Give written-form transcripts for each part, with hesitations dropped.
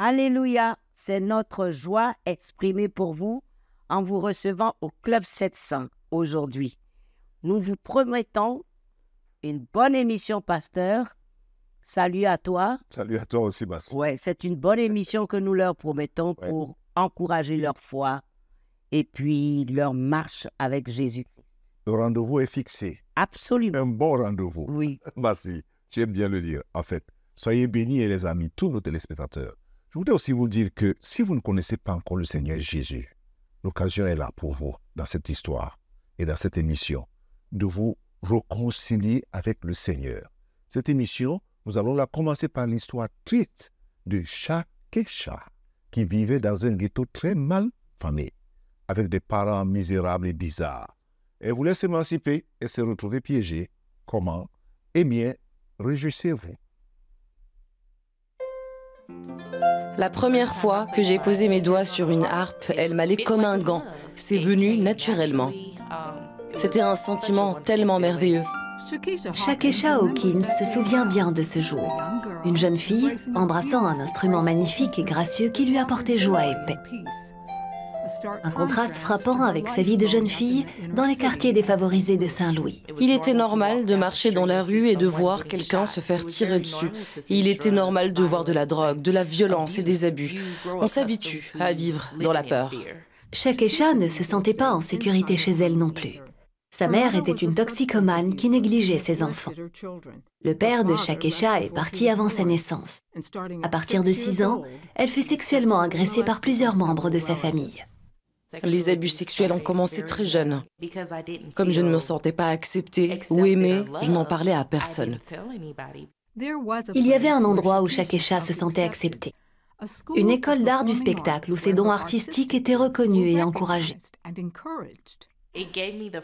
Alléluia, c'est notre joie exprimée pour vous en vous recevant au Club 700 aujourd'hui. Nous vous promettons une bonne émission, pasteur. Salut à toi. Salut à toi aussi, Bassi. Ouais, c'est une bonne émission que nous leur promettons pour encourager leur foi et puis leur marche avec Jésus-Christ. Le rendez-vous est fixé. Absolument. Un bon rendez-vous. Oui. Bassi, tu aimes bien le dire. En fait, soyez bénis, et les amis, tous nos téléspectateurs. Je voudrais aussi vous dire que si vous ne connaissez pas encore le Seigneur Jésus, l'occasion est là pour vous, dans cette histoire et dans cette émission, de vous réconcilier avec le Seigneur. Cette émission, nous allons la commencer par l'histoire triste de Shakesha, qui vivait dans un ghetto très mal famé, avec des parents misérables et bizarres. Elle voulait s'émanciper et se retrouver piégée. Comment? Eh bien, réjouissez-vous. La première fois que j'ai posé mes doigts sur une harpe, elle m'allait comme un gant. C'est venu naturellement. C'était un sentiment tellement merveilleux. Shakesha Hawkins se souvient bien de ce jour. Une jeune fille embrassant un instrument magnifique et gracieux qui lui apportait joie et paix. Un contraste frappant avec sa vie de jeune fille dans les quartiers défavorisés de Saint-Louis. Il était normal de marcher dans la rue et de voir quelqu'un se faire tirer dessus. Il était normal de voir de la drogue, de la violence et des abus. On s'habitue à vivre dans la peur. Shakesha ne se sentait pas en sécurité chez elle non plus. Sa mère était une toxicomane qui négligeait ses enfants. Le père de Shakesha est parti avant sa naissance. À partir de 6 ans, elle fut sexuellement agressée par plusieurs membres de sa famille. Les abus sexuels ont commencé très jeune. Comme je ne me sentais pas acceptée ou aimée, je n'en parlais à personne. Il y avait un endroit où Shakesha se sentait acceptée. Une école d'art du spectacle où ses dons artistiques étaient reconnus et encouragés.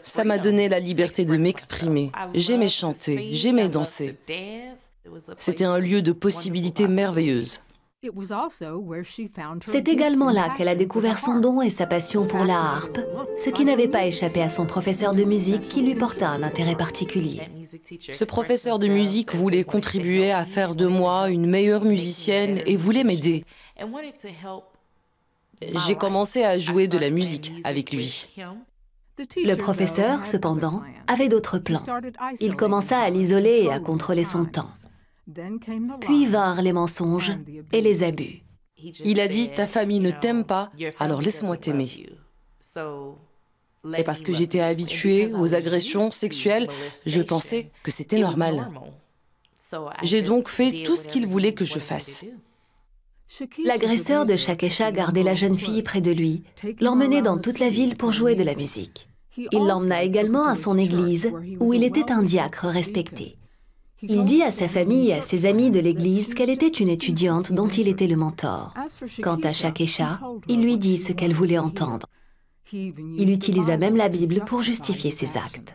Ça m'a donné la liberté de m'exprimer. J'aimais chanter, j'aimais danser. C'était un lieu de possibilités merveilleuses. C'est également là qu'elle a découvert son don et sa passion pour la harpe, ce qui n'avait pas échappé à son professeur de musique qui lui porta un intérêt particulier. Ce professeur de musique voulait contribuer à faire de moi une meilleure musicienne et voulait m'aider. J'ai commencé à jouer de la musique avec lui. Le professeur, cependant, avait d'autres plans. Il commença à l'isoler et à contrôler son temps. Puis vinrent les mensonges et les abus. Il a dit « Ta famille ne t'aime pas, alors laisse-moi t'aimer ». Et parce que j'étais habituée aux agressions sexuelles, je pensais que c'était normal. J'ai donc fait tout ce qu'il voulait que je fasse. L'agresseur de Shakesha gardait la jeune fille près de lui, l'emmenait dans toute la ville pour jouer de la musique. Il l'emmena également à son église, où il était un diacre respecté. Il dit à sa famille et à ses amis de l'église qu'elle était une étudiante dont il était le mentor. Quant à Shakesha, il lui dit ce qu'elle voulait entendre. Il utilisa même la Bible pour justifier ses actes.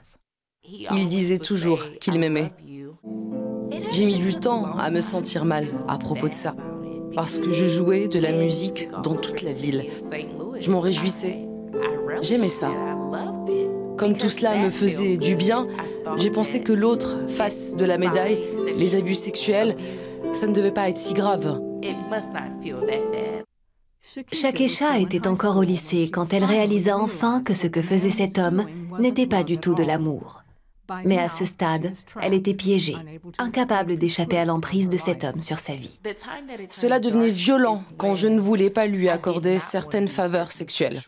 Il disait toujours qu'il m'aimait. J'ai mis du temps à me sentir mal à propos de ça, parce que je jouais de la musique dans toute la ville. Je m'en réjouissais. J'aimais ça. Comme tout cela me faisait du bien, j'ai pensé que l'autre face de la médaille, les abus sexuels, ça ne devait pas être si grave. Shakesha était encore au lycée quand elle réalisa enfin que ce que faisait cet homme n'était pas du tout de l'amour. Mais à ce stade, elle était piégée, incapable d'échapper à l'emprise de cet homme sur sa vie. Cela devenait violent quand je ne voulais pas lui accorder certaines faveurs sexuelles.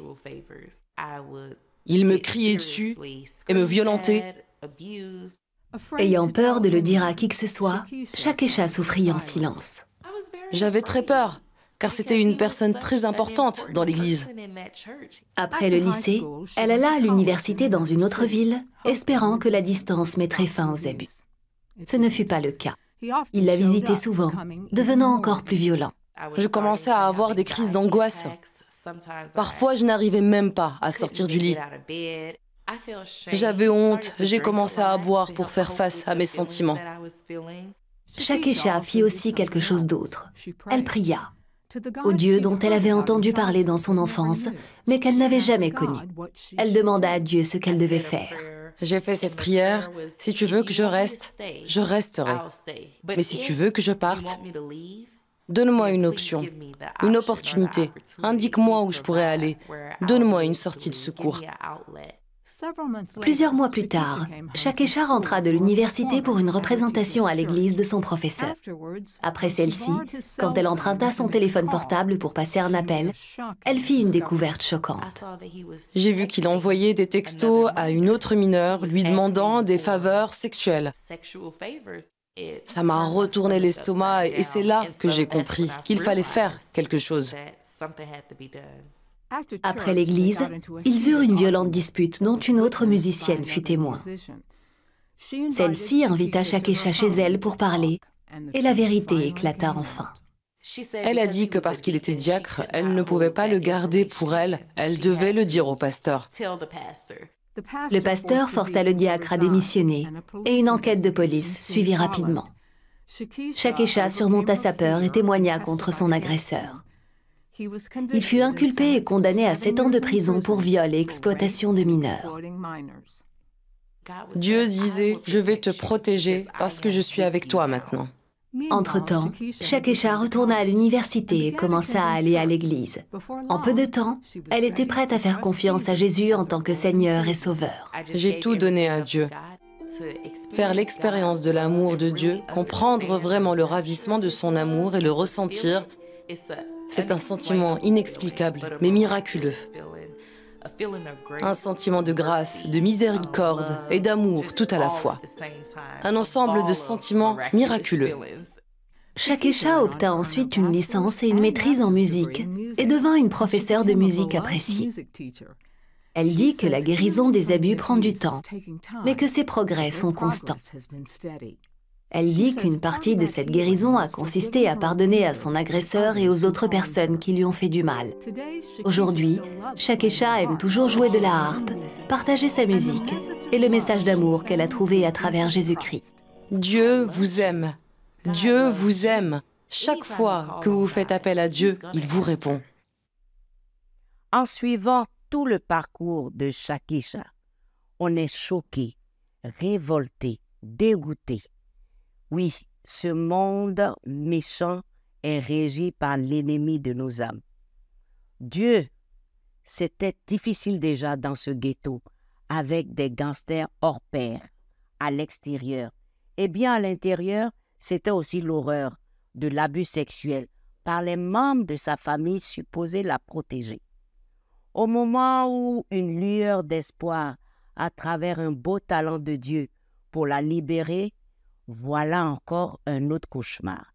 Il me criait dessus et me violentait. Ayant peur de le dire à qui que ce soit, Shakesha souffrit en silence. J'avais très peur, car c'était une personne très importante dans l'église. Après le lycée, elle alla à l'université dans une autre ville, espérant que la distance mettrait fin aux abus. Ce ne fut pas le cas. Il la visitait souvent, devenant encore plus violent. Je commençais à avoir des crises d'angoisse. Parfois, je n'arrivais même pas à sortir du lit. J'avais honte, j'ai commencé à boire pour faire face à mes sentiments. Shakesha fit aussi quelque chose d'autre. Elle pria au Dieu dont elle avait entendu parler dans son enfance, mais qu'elle n'avait jamais connu. Elle demanda à Dieu ce qu'elle devait faire. J'ai fait cette prière. Si tu veux que je reste, je resterai. Mais si tu veux que je parte, Donne-moi une option, une opportunité. Indique-moi où je pourrais aller. Donne-moi une sortie de secours. Plusieurs mois plus tard, Shakesha rentra de l'université pour une représentation à l'église de son professeur. Après celle-ci, quand elle emprunta son téléphone portable pour passer un appel, elle fit une découverte choquante. J'ai vu qu'il envoyait des textos à une autre mineure lui demandant des faveurs sexuelles. Ça m'a retourné l'estomac et c'est là que j'ai compris qu'il fallait faire quelque chose. Après l'église, ils eurent une violente dispute dont une autre musicienne fut témoin. Celle-ci invita Shakesha chez elle pour parler et la vérité éclata enfin. Elle a dit que parce qu'il était diacre, elle ne pouvait pas le garder pour elle, elle devait le dire au pasteur. Le pasteur força le diacre à démissionner et une enquête de police suivit rapidement. Shakesha surmonta sa peur et témoigna contre son agresseur. Il fut inculpé et condamné à 7 ans de prison pour viol et exploitation de mineurs. Dieu disait, je vais te protéger parce que je suis avec toi maintenant. Entre-temps, Shakesha retourna à l'université et commença à aller à l'église. En peu de temps, elle était prête à faire confiance à Jésus en tant que Seigneur et Sauveur. J'ai tout donné à Dieu. Faire l'expérience de l'amour de Dieu, comprendre vraiment le ravissement de son amour et le ressentir, c'est un sentiment inexplicable, mais miraculeux. Un sentiment de grâce, de miséricorde et d'amour tout à la fois. Un ensemble de sentiments miraculeux. Shakesha obtint ensuite une licence et une maîtrise en musique et devint une professeure de musique appréciée. Elle dit que la guérison des abus prend du temps, mais que ses progrès sont constants. Elle dit qu'une partie de cette guérison a consisté à pardonner à son agresseur et aux autres personnes qui lui ont fait du mal. Aujourd'hui, Shakesha aime toujours jouer de la harpe, partager sa musique et le message d'amour qu'elle a trouvé à travers Jésus-Christ. Dieu vous aime. Dieu vous aime. Chaque fois que vous faites appel à Dieu, il vous répond. En suivant tout le parcours de Shakesha, on est choqué, révolté, dégoûté. Oui, ce monde méchant est régi par l'ennemi de nos âmes. Dieu, c'était difficile déjà dans ce ghetto, avec des gangsters hors pair, à l'extérieur. Et bien à l'intérieur, c'était aussi l'horreur de l'abus sexuel par les membres de sa famille supposés la protéger. Au moment où une lueur d'espoir à travers un beau talent de Dieu pour la libérer, voilà encore un autre cauchemar.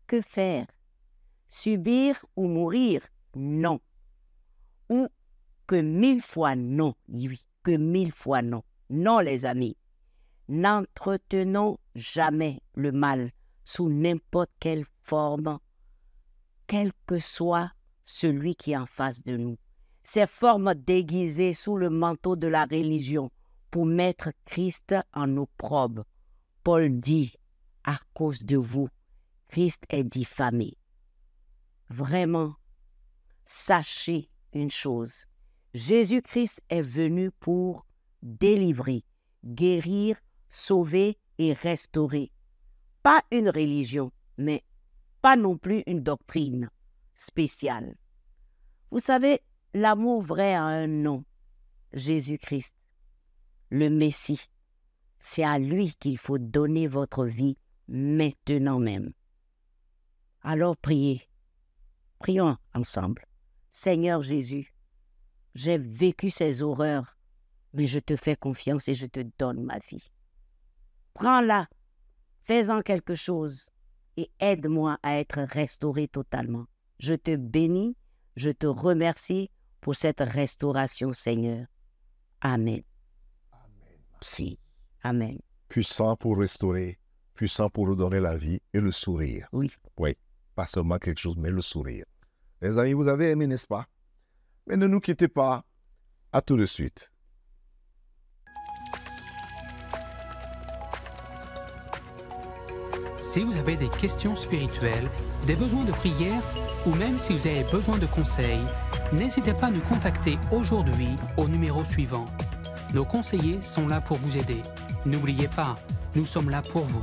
Que faire? Subir ou mourir? Non. Ou que 1000 fois non, oui, que 1000 fois non. Non, les amis. N'entretenons jamais le mal sous n'importe quelle forme, quel que soit celui qui est en face de nous. Ces formes déguisées sous le manteau de la religion pour mettre Christ en opprobre. Paul dit, à cause de vous, Christ est diffamé. Vraiment, sachez une chose, Jésus-Christ est venu pour délivrer, guérir, sauver et restaurer. Pas une religion, mais pas non plus une doctrine spéciale. Vous savez, l'amour vrai a un nom, Jésus-Christ, le Messie. C'est à lui qu'il faut donner votre vie maintenant même. Alors priez. Prions ensemble. Seigneur Jésus, j'ai vécu ces horreurs, mais je te fais confiance et je te donne ma vie. Prends-la, fais-en quelque chose et aide-moi à être restauré totalement. Je te bénis, je te remercie pour cette restauration, Seigneur. Amen. Merci. Amen. Puissant pour restaurer, puissant pour redonner la vie et le sourire. Oui. Oui, pas seulement quelque chose, mais le sourire. Les amis, vous avez aimé, n'est-ce pas? Mais ne nous quittez pas. À tout de suite. Si vous avez des questions spirituelles, des besoins de prière ou même si vous avez besoin de conseils, n'hésitez pas à nous contacter aujourd'hui au numéro suivant. Nos conseillers sont là pour vous aider. N'oubliez pas, nous sommes là pour vous.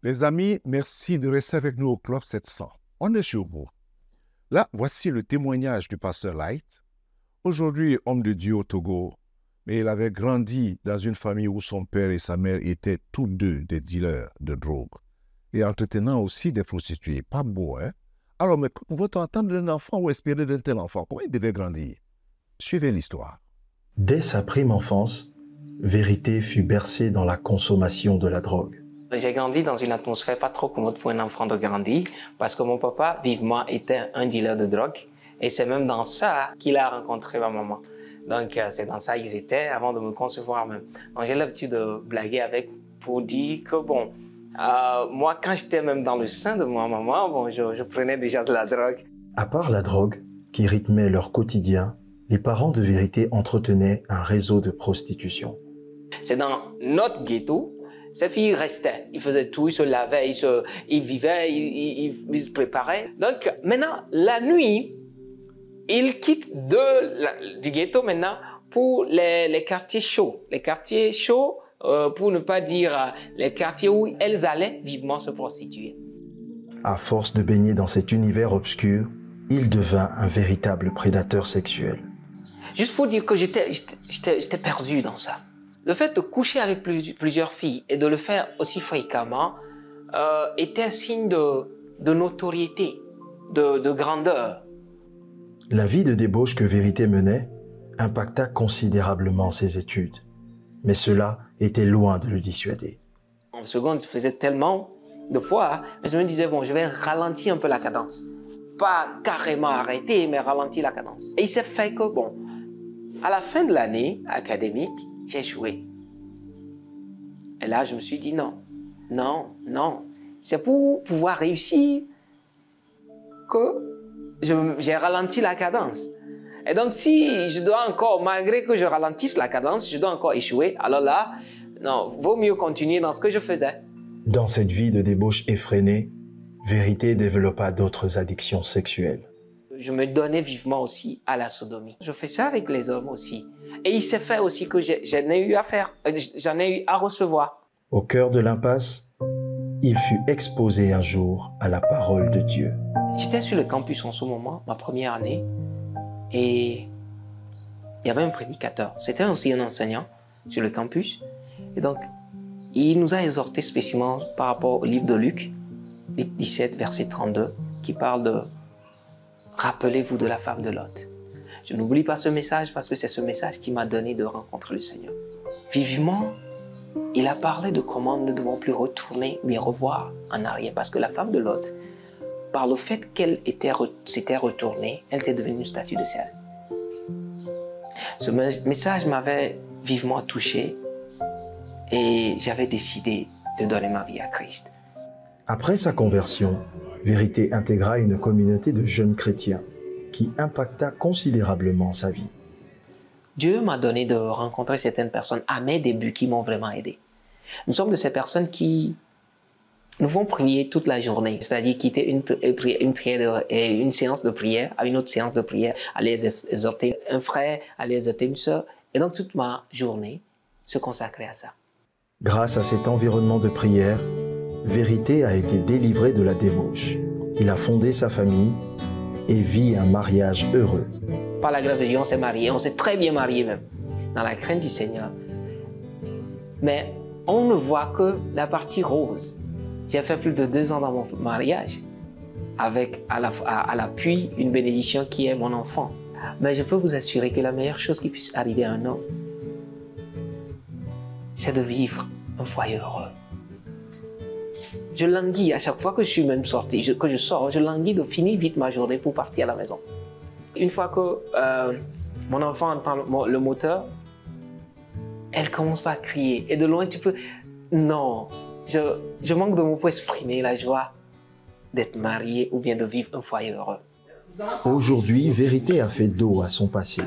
Les amis, merci de rester avec nous au Club 700. On est sur vous. Là, voici le témoignage du pasteur Light. Aujourd'hui, homme de Dieu au Togo, mais il avait grandi dans une famille où son père et sa mère étaient tous deux des dealers de drogue et entretenant aussi des prostituées. Pas beau, hein? Alors, mais comment va-t-on attendre d'un enfant ou espérer d'un tel enfant? Comment il devait grandir? Suivez l'histoire. Dès sa prime enfance, Vérité fut bercée dans la consommation de la drogue. J'ai grandi dans une atmosphère pas trop commode pour un enfant de grandir parce que mon papa, vivement, était un dealer de drogue. Et c'est même dans ça qu'il a rencontré ma maman. Donc, c'est dans ça qu'ils étaient avant de me concevoir même. Donc, j'ai l'habitude de blaguer avec pour dire que, bon, moi, quand j'étais même dans le sein de ma maman, bon, je prenais déjà de la drogue. À part la drogue, qui rythmait leur quotidien, les parents de Vérité entretenaient un réseau de prostitution. C'est dans notre ghetto, ces filles restaient. Ils faisaient tout, ils se lavaient, ils vivaient, ils se préparaient. Donc, maintenant, la nuit, ils quittent du ghetto maintenant pour les quartiers chauds. Les quartiers chauds, pour ne pas dire les quartiers où elles allaient vivement se prostituer. À force de baigner dans cet univers obscur, il devint un véritable prédateur sexuel. Juste pour dire que j'étais perdu dans ça. Le fait de coucher avec plusieurs filles et de le faire aussi fréquemment était un signe de notoriété, de grandeur. La vie de débauche que Vérité menait impacta considérablement ses études. Mais cela était loin de le dissuader. En seconde, je faisais tellement de fois, je me disais, bon, je vais ralentir un peu la cadence. Pas carrément arrêter, mais ralentir la cadence. Et il s'est fait que, bon, à la fin de l'année académique, j'ai échoué. Et là, je me suis dit non. C'est pour pouvoir réussir que j'ai ralenti la cadence. Et donc, si je dois encore, malgré que je ralentisse la cadence, je dois encore échouer, alors là, non, vaut mieux continuer dans ce que je faisais. Dans cette vie de débauche effrénée, Vérité développa d'autres addictions sexuelles. Je me donnais vivement aussi à la sodomie. Je fais ça avec les hommes aussi. Et il s'est fait aussi que j'en ai eu à faire, j'en ai eu à recevoir. Au cœur de l'impasse, il fut exposé un jour à la parole de Dieu. J'étais sur le campus en ce moment, ma première année, et il y avait un prédicateur. C'était aussi un enseignant sur le campus. Et donc, il nous a exhortés spécialement par rapport au livre de Luc 17, verset 32, qui parle de « Rappelez-vous de la femme de Lot ». Je n'oublie pas ce message parce que c'est ce message qui m'a donné de rencontrer le Seigneur. Vivement, il a parlé de comment nous ne devons plus retourner, mais revoir en arrière. Parce que la femme de Lot, par le fait qu'elle s'était retournée, elle était devenue une statue de sel. Ce message m'avait vivement touché et j'avais décidé de donner ma vie à Christ. Après sa conversion, Vérité intégra une communauté de jeunes chrétiens qui impacta considérablement sa vie. Dieu m'a donné de rencontrer certaines personnes à mes débuts qui m'ont vraiment aidé. Nous sommes de ces personnes qui nous vont prier toute la journée, c'est-à-dire quitter une séance de prière à une autre séance de prière, aller exhorter un frère, aller exhorter une sœur, et donc toute ma journée se consacrer à ça. Grâce à cet environnement de prière, Vérité a été délivré de la débauche. Il a fondé sa famille et vit un mariage heureux. Par la grâce de Dieu, on s'est mariés, on s'est très bien mariés même, dans la crainte du Seigneur. Mais on ne voit que la partie rose. J'ai fait plus de 2 ans dans mon mariage, avec à l'appui une bénédiction qui est mon enfant. Mais je peux vous assurer que la meilleure chose qui puisse arriver à un homme, c'est de vivre un foyer heureux. Je languis à chaque fois que je suis même sorti, que je sors, je languis de finir vite ma journée pour partir à la maison. Une fois que mon enfant entend le moteur, elle commence pas à crier. Et de loin, tu peux... Non, je manque de mots pour exprimer la joie d'être marié ou bien de vivre un foyer heureux. Aujourd'hui, Vérité a fait dos à son passé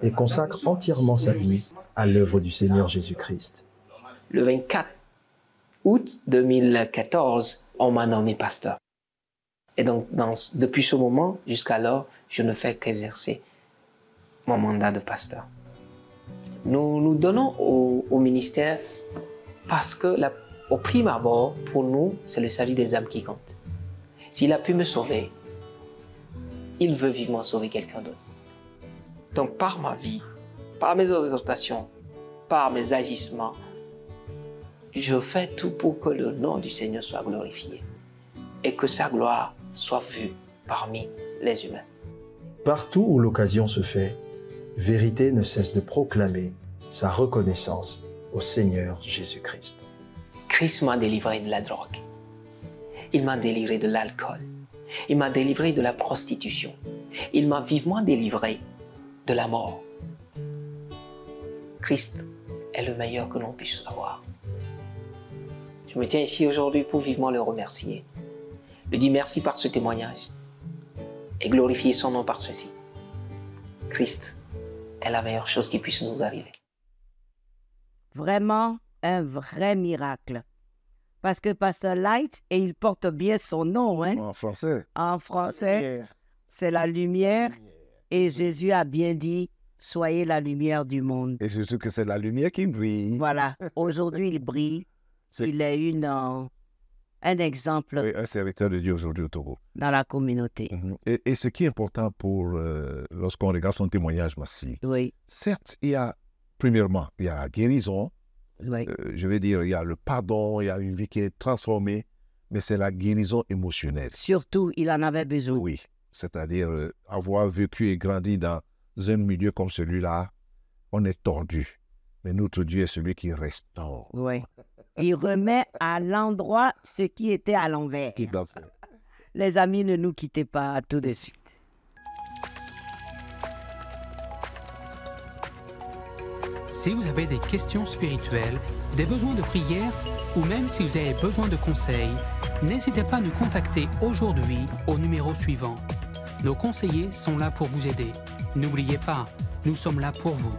et consacre entièrement sa vie à l'œuvre du Seigneur Jésus-Christ. Le 24 août 2014, on m'a nommé pasteur. Et donc, depuis ce moment jusqu'alors, je ne fais qu'exercer mon mandat de pasteur. Nous nous donnons au ministère parce que Au prime abord, pour nous, c'est le salut des âmes qui compte. S'il a pu me sauver, il veut vivement sauver quelqu'un d'autre. Donc par ma vie, par mes exhortations, par mes agissements, je fais tout pour que le nom du Seigneur soit glorifié et que sa gloire soit vue parmi les humains. Partout où l'occasion se fait, Vérité ne cesse de proclamer sa reconnaissance au Seigneur Jésus-Christ. Christ m'a délivré de la drogue. Il m'a délivré de l'alcool. Il m'a délivré de la prostitution. Il m'a vivement délivré de la mort. Christ est le meilleur que l'on puisse avoir. Je me tiens ici aujourd'hui pour vivement le remercier. Lui dire merci par ce témoignage et glorifier son nom par ceci. Christ est la meilleure chose qui puisse nous arriver. Vraiment un vrai miracle. Parce que Pasteur Light, et il porte bien son nom, hein? En français. En français, c'est la lumière. Et Jésus a bien dit, soyez la lumière du monde. Et surtout que c'est la lumière qui brille. Voilà. Aujourd'hui, il brille. Il est un exemple Oui, un serviteur de Dieu aujourd'hui au Togo. dans la communauté. Et ce qui est important pour lorsqu'on regarde son témoignage massif, Oui, certes, premièrement, il y a la guérison, oui. je veux dire, il y a le pardon, il y a une vie qui est transformée, mais c'est la guérison émotionnelle. Surtout, il en avait besoin. Oui, c'est-à-dire avoir vécu et grandi dans un milieu comme celui-là, on est tordu. Mais notre Dieu est celui qui restaure. Oui. Il remet à l'endroit ce qui était à l'envers. Tout à fait. Les amis, ne nous quittez pas à tout de suite. Si vous avez des questions spirituelles, des besoins de prière ou même si vous avez besoin de conseils, n'hésitez pas à nous contacter aujourd'hui au numéro suivant. Nos conseillers sont là pour vous aider. N'oubliez pas, nous sommes là pour vous.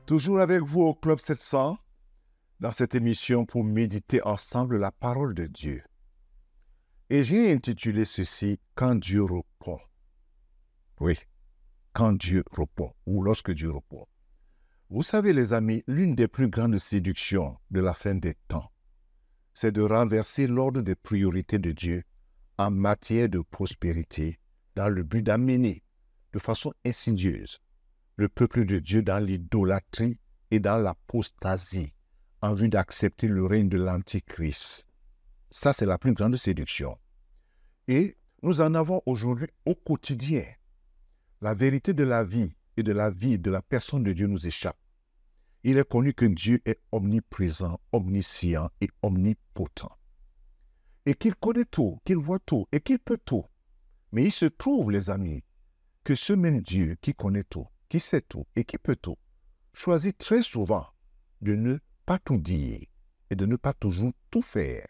Toujours avec vous au Club 700, dans cette émission pour méditer ensemble la parole de Dieu. Et j'ai intitulé ceci « Quand Dieu répond ». Oui, quand Dieu répond, ou lorsque Dieu répond. Vous savez les amis, l'une des plus grandes séductions de la fin des temps, c'est de renverser l'ordre des priorités de Dieu en matière de prospérité dans le but d'amener de façon insidieuse le peuple de Dieu dans l'idolâtrie et dans l'apostasie en vue d'accepter le règne de l'Antichrist. Ça, c'est la plus grande séduction. Et nous en avons aujourd'hui au quotidien. La vérité de la vie et de la vie de la personne de Dieu nous échappe. Il est connu que Dieu est omniprésent, omniscient et omnipotent. Et qu'il connaît tout, qu'il voit tout et qu'il peut tout. Mais il se trouve, les amis, que ce même Dieu qui connaît tout, qui sait tout et qui peut tout, choisit très souvent de ne pas tout dire et de ne pas toujours tout faire.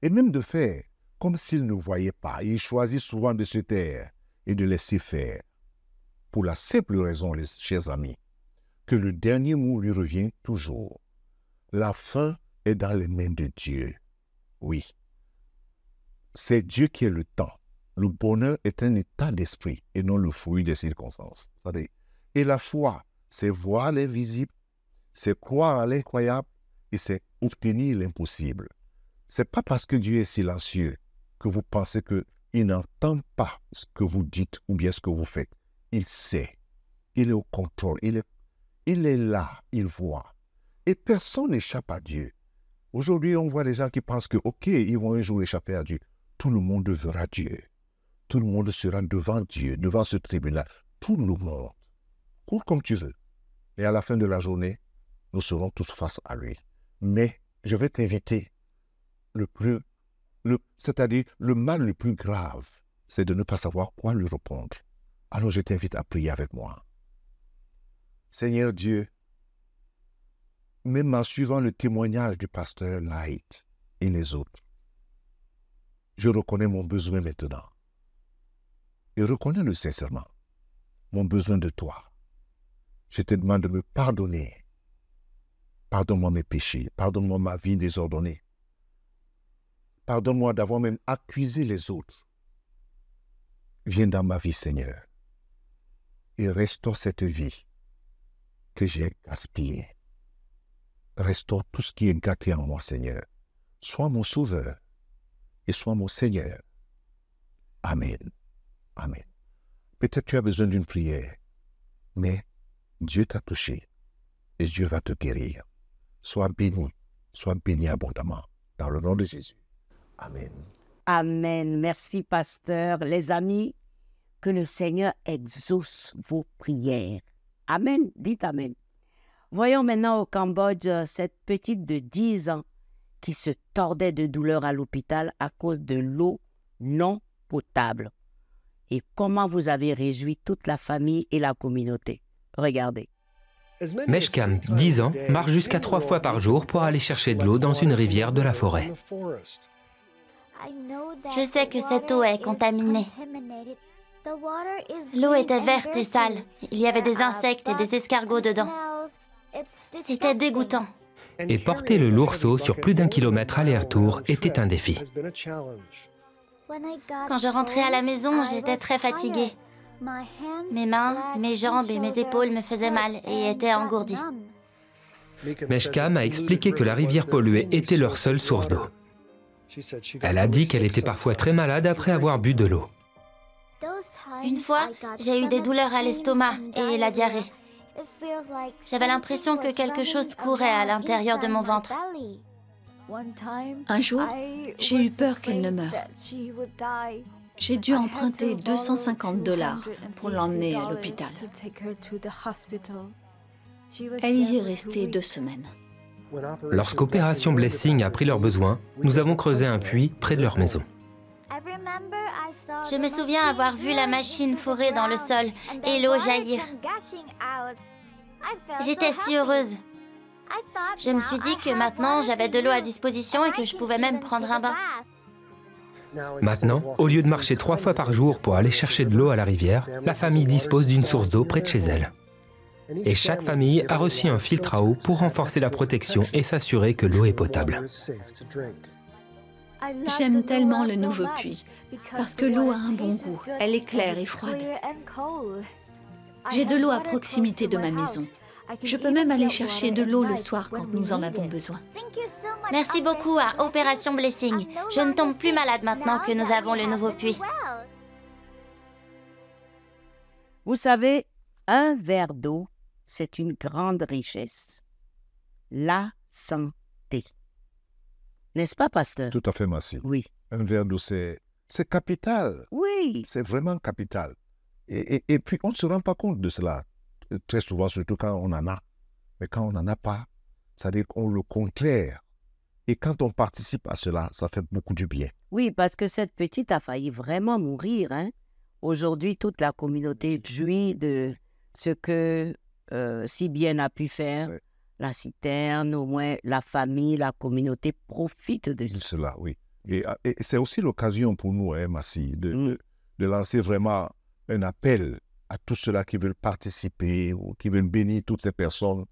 Et même de faire comme s'il ne voyait pas. Il choisit souvent de se taire et de laisser faire. Pour la simple raison, les chers amis, que le dernier mot lui revient toujours. La fin est dans les mains de Dieu. Oui. C'est Dieu qui est le temps. Le bonheur est un état d'esprit et non le fruit des circonstances. Vous savez. Et la foi, c'est voir l'invisible, c'est croire à l'incroyable et c'est obtenir l'impossible. Ce n'est pas parce que Dieu est silencieux que vous pensez qu'il n'entend pas ce que vous dites ou bien ce que vous faites. Il sait, il est au contrôle, il est là, il voit. Et personne n'échappe à Dieu. Aujourd'hui, on voit des gens qui pensent que, ok, ils vont un jour échapper à Dieu. Tout le monde verra Dieu. Tout le monde sera devant Dieu, devant ce tribunal. Tout le monde. Cours comme tu veux. Et à la fin de la journée, nous serons tous face à lui. Mais je vais t'inviter, c'est-à-dire le mal le plus grave, c'est de ne pas savoir quoi lui répondre. Alors je t'invite à prier avec moi. Seigneur Dieu, même en suivant le témoignage du pasteur Light et les autres, je reconnais mon besoin maintenant. Et reconnais-le sincèrement, mon besoin de toi. Je te demande de me pardonner. Pardonne-moi mes péchés, pardonne-moi ma vie désordonnée. Pardonne-moi d'avoir même accusé les autres. Viens dans ma vie, Seigneur, et restaure cette vie que j'ai gaspillée. Restaure tout ce qui est gâté en moi, Seigneur. Sois mon sauveur et sois mon Seigneur. Amen. Amen. Peut-être tu as besoin d'une prière, mais Dieu t'a touché et Dieu va te guérir. Sois béni abondamment. Dans le nom de Jésus. Amen. Amen. Merci, pasteur. Les amis, que le Seigneur exauce vos prières. Amen. Dites Amen. Voyons maintenant au Cambodge cette petite de 10 ans qui se tordait de douleur à l'hôpital à cause de l'eau non potable. Et comment vous avez réjoui toute la famille et la communauté. Regardez. Meshkam, 10 ans, marche jusqu'à 3 fois par jour pour aller chercher de l'eau dans une rivière de la forêt. Je sais que cette eau est contaminée. L'eau était verte et sale. Il y avait des insectes et des escargots dedans. C'était dégoûtant. Et porter le lourd seau sur plus d'1 kilomètre aller-retour était un défi. Quand je rentrais à la maison, j'étais très fatiguée. Mes mains, mes jambes et mes épaules me faisaient mal et étaient engourdies. Meshkam a expliqué que la rivière polluée était leur seule source d'eau. Elle a dit qu'elle était parfois très malade après avoir bu de l'eau. Une fois, j'ai eu des douleurs à l'estomac et la diarrhée. J'avais l'impression que quelque chose courait à l'intérieur de mon ventre. Un jour, j'ai eu peur qu'elle ne meure. J'ai dû emprunter $250 pour l'emmener à l'hôpital. Elle y est restée 2 semaines. Lorsqu'Opération Blessing a pris leurs besoins, nous avons creusé un puits près de leur maison. Je me souviens avoir vu la machine forer dans le sol et l'eau jaillir. J'étais si heureuse. Je me suis dit que maintenant j'avais de l'eau à disposition et que je pouvais même prendre un bain. Maintenant, au lieu de marcher 3 fois par jour pour aller chercher de l'eau à la rivière, la famille dispose d'une source d'eau près de chez elle. Et chaque famille a reçu un filtre à eau pour renforcer la protection et s'assurer que l'eau est potable. J'aime tellement le nouveau puits, parce que l'eau a un bon goût, elle est claire et froide. J'ai de l'eau à proximité de ma maison. Je peux même aller chercher de l'eau le soir quand nous en avons besoin. Merci beaucoup à Opération Blessing. Je ne tombe plus malade maintenant que nous avons le nouveau puits. Vous savez, un verre d'eau, c'est une grande richesse. La santé. N'est-ce pas, pasteur? Tout à fait, Massi. Oui. Un verre d'eau, c'est capital. Oui. C'est vraiment capital. Et puis, on ne se rend pas compte de cela. Très souvent, surtout quand on en a. Mais quand on n'en a pas, ça veut dire qu'on le contraire. Et quand on participe à cela, ça fait beaucoup du bien. Oui, parce que cette petite a failli vraiment mourir. Hein? Aujourd'hui, toute la communauté jouit de ce que si bien a pu faire la citerne, au moins la famille, la communauté profite de cela. Oui. Et c'est aussi l'occasion pour nous, hein, Massi, de lancer vraiment un appel à tous ceux-là qui veulent participer ou qui veulent bénir toutes ces personnes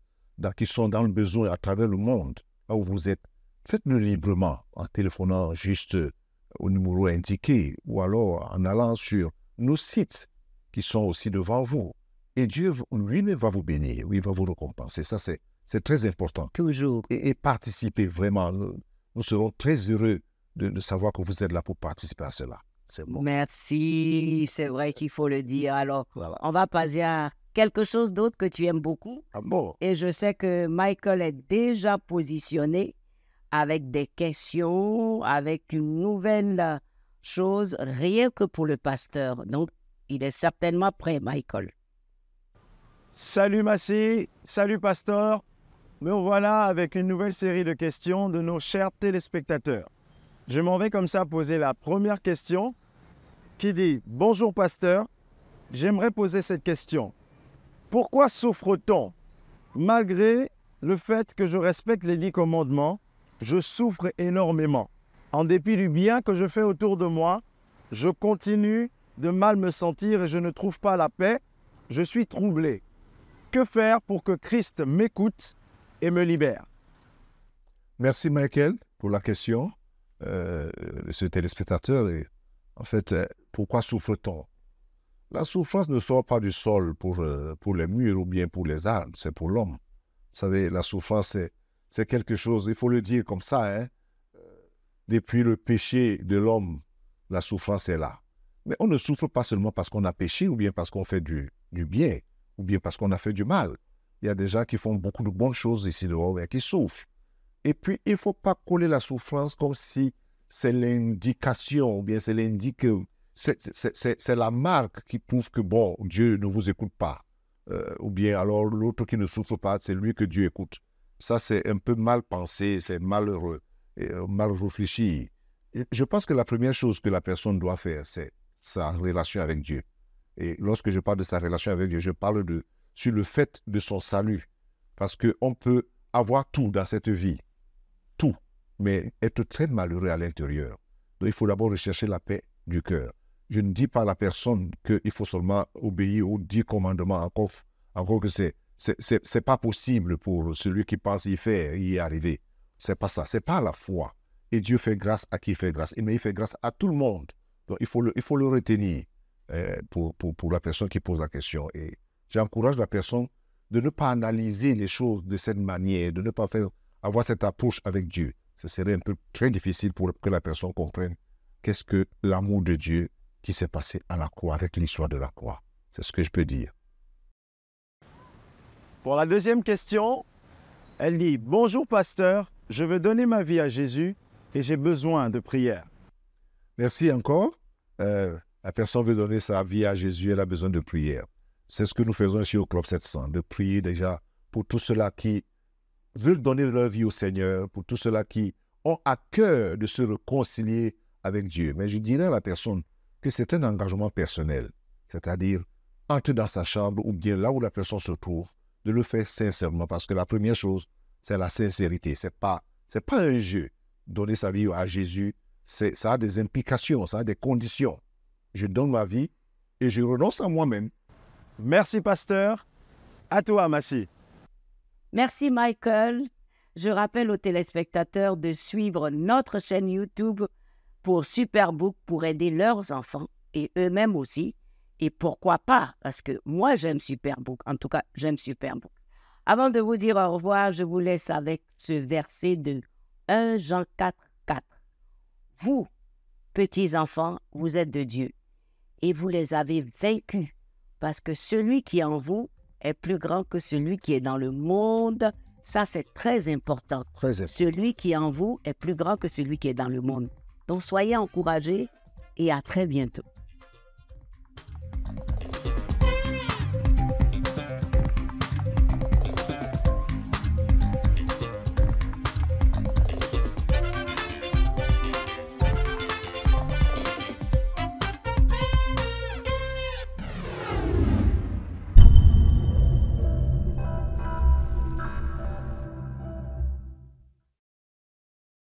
qui sont dans le besoin à travers le monde, là où vous êtes. Faites-le librement en téléphonant juste au numéro indiqué ou alors en allant sur nos sites qui sont aussi devant vous. Et Dieu lui-même va vous bénir, il va vous récompenser. Ça, c'est très important. Toujours. Et participez vraiment. Nous serons très heureux de savoir que vous êtes là pour participer à cela. C'est bon. Merci, c'est vrai qu'il faut le dire. Alors, voilà. On va passer à quelque chose d'autre que tu aimes beaucoup. Ah bon? Et je sais que Michael est déjà positionné avec des questions, avec une nouvelle chose, rien que pour le pasteur. Donc, il est certainement prêt, Michael. Salut Massi, salut pasteur. Me voilà avec une nouvelle série de questions de nos chers téléspectateurs. Je m'en vais comme ça poser la première question qui dit « Bonjour pasteur, j'aimerais poser cette question. Pourquoi souffre-t-on? Malgré le fait que je respecte les 10 commandements, je souffre énormément. En dépit du bien que je fais autour de moi, je continue de mal me sentir et je ne trouve pas la paix. Je suis troublé. Que faire pour que Christ m'écoute et me libère? » Merci Michael pour la question. ce téléspectateur, en fait, pourquoi souffre-t-on? La souffrance ne sort pas du sol pour les murs ou bien pour les arbres, c'est pour l'homme. Vous savez, la souffrance, c'est quelque chose, il faut le dire comme ça, hein? Depuis le péché de l'homme, la souffrance est là. Mais on ne souffre pas seulement parce qu'on a péché ou bien parce qu'on fait du bien ou bien parce qu'on a fait du mal. Il y a des gens qui font beaucoup de bonnes choses ici dehors et qui souffrent. Et puis, il ne faut pas coller la souffrance comme si c'est l'indication ou bien c'est c'est la marque qui prouve que, bon, Dieu ne vous écoute pas. Ou bien alors l'autre qui ne souffre pas, c'est lui que Dieu écoute. Ça, c'est un peu mal pensé, c'est malheureux, mal réfléchi. Et je pense que la première chose que la personne doit faire, c'est sa relation avec Dieu. Et lorsque je parle de sa relation avec Dieu, je parle sur le fait de son salut. Parce qu'on peut avoir tout dans cette vie, tout, mais être très malheureux à l'intérieur. Donc il faut d'abord rechercher la paix du cœur. Je ne dis pas à la personne qu'il faut seulement obéir aux 10 commandements, encore que c'est pas possible pour celui qui pense y faire, y arriver. C'est pas ça, c'est pas la foi. Et Dieu fait grâce à qui il fait grâce. Mais il fait grâce à tout le monde. Donc il faut le retenir pour la personne qui pose la question. Et j'encourage la personne de ne pas analyser les choses de cette manière, de ne pas avoir cette approche avec Dieu. Ce serait un peu très difficile pour que la personne comprenne qu'est-ce que l'amour de Dieu qui s'est passé à la croix, avec l'histoire de la croix. C'est ce que je peux dire. Pour la deuxième question, elle dit « Bonjour pasteur, je veux donner ma vie à Jésus et j'ai besoin de prière. » Merci encore. La personne veut donner sa vie à Jésus, elle a besoin de prière. C'est ce que nous faisons ici au Club 700, de prier déjà pour tous ceux-là qui veulent donner leur vie au Seigneur, pour tous ceux-là qui ont à cœur de se réconcilier avec Dieu. Mais je dirais à la personne que c'est un engagement personnel, c'est-à-dire entrer dans sa chambre ou bien là où la personne se trouve, de le faire sincèrement, parce que la première chose, c'est la sincérité. C'est pas un jeu. Donner sa vie à Jésus, ça a des implications, ça a des conditions. Je donne ma vie et je renonce à moi-même. Merci, pasteur. À toi, Massy. Merci, Michael. Je rappelle aux téléspectateurs de suivre notre chaîne YouTube pour Superbook pour aider leurs enfants et eux-mêmes aussi. Et pourquoi pas? Parce que moi, j'aime Superbook. En tout cas, j'aime Superbook. Avant de vous dire au revoir, je vous laisse avec ce verset de 1 Jean 4, 4. Vous, petits enfants, vous êtes de Dieu et vous les avez vaincus parce que celui qui est en vous est plus grand que celui qui est dans le monde. Ça, c'est très important. Très important. Celui qui est en vous est plus grand que celui qui est dans le monde. Donc, soyez encouragés et à très bientôt.